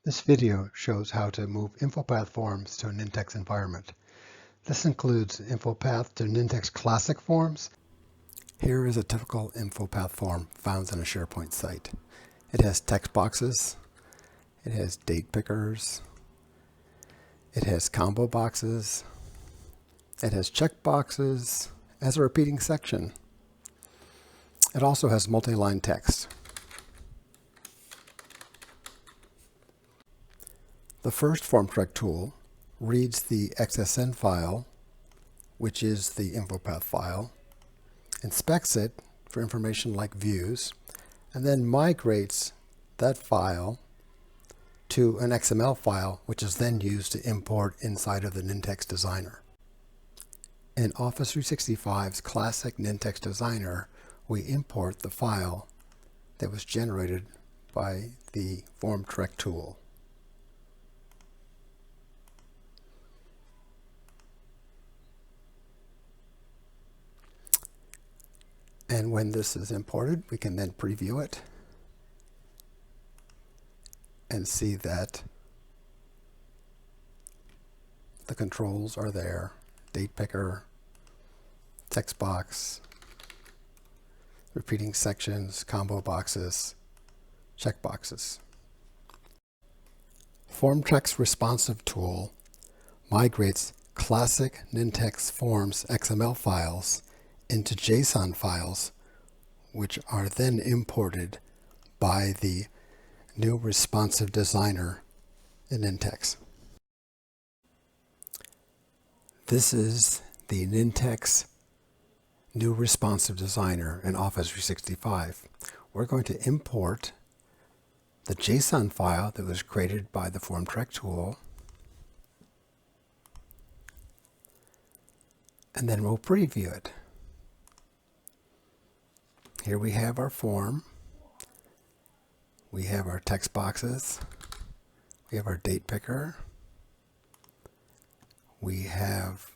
This video shows how to move InfoPath forms to a Nintex environment. This includes InfoPath to Nintex Classic forms. Here is a typical InfoPath form found on a SharePoint site. It has text boxes, it has date pickers, it has combo boxes, it has check boxes as a repeating section. It also has multi-line text. The first FormTrek tool reads the XSN file, which is the InfoPath file, inspects it for information like views, and then migrates that file to an XML file, which is then used to import inside of the Nintex Designer. In Office 365's classic Nintex Designer, we import the file that was generated by the FormTrek tool. And when this is imported, we can then preview it and see that the controls are there: date picker, text box, repeating sections, combo boxes, check boxes. FormTrek's responsive tool migrates classic Nintex Forms XML files into JSON files, which are then imported by the new responsive designer in Nintex. This is the Nintex new responsive designer in Office 365. We're going to import the JSON file that was created by the FormTrek tool, and then we'll preview it. Here we have our form, we have our text boxes, we have our date picker, we have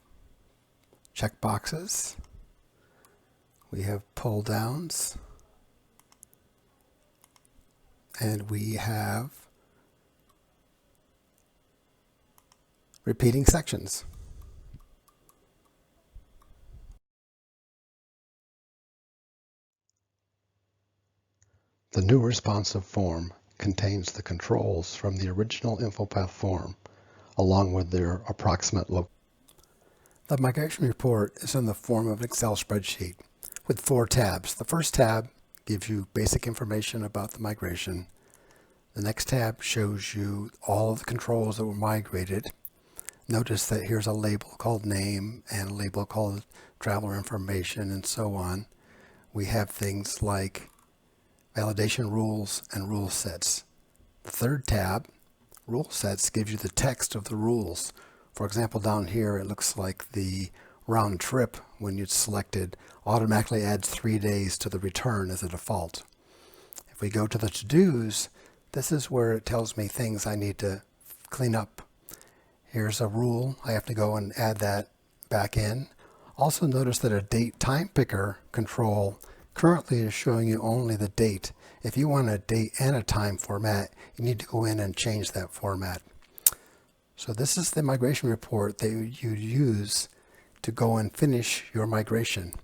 check boxes, we have pull downs, and we have repeating sections. The new responsive form contains the controls from the original InfoPath form, along with their approximate look. The migration report is in the form of an Excel spreadsheet with 4 tabs. The first tab gives you basic information about the migration. The next tab shows you all of the controls that were migrated. Notice that here's a label called name and a label called traveler information and so on. We have things like validation rules and rule sets. The third tab, rule sets, gives you the text of the rules. For example, down here it looks like the round trip, when it's selected, automatically adds 3 days to the return as a default. If we go to the to-dos, this is where it tells me things I need to clean up. Here's a rule. I have to go and add that back in. Also notice that a date time picker control currently is showing you only the date. If you want a date and a time format, you need to go in and change that format. So this is the migration report that you use to go and finish your migration.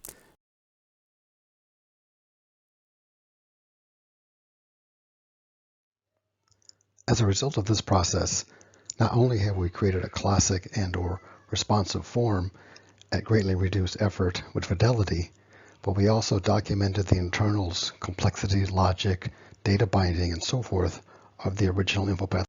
As a result of this process, not only have we created a classic and/or responsive form at greatly reduced effort with fidelity, but we also documented the internals, complexity, logic, data binding, and so forth of the original InfoPath.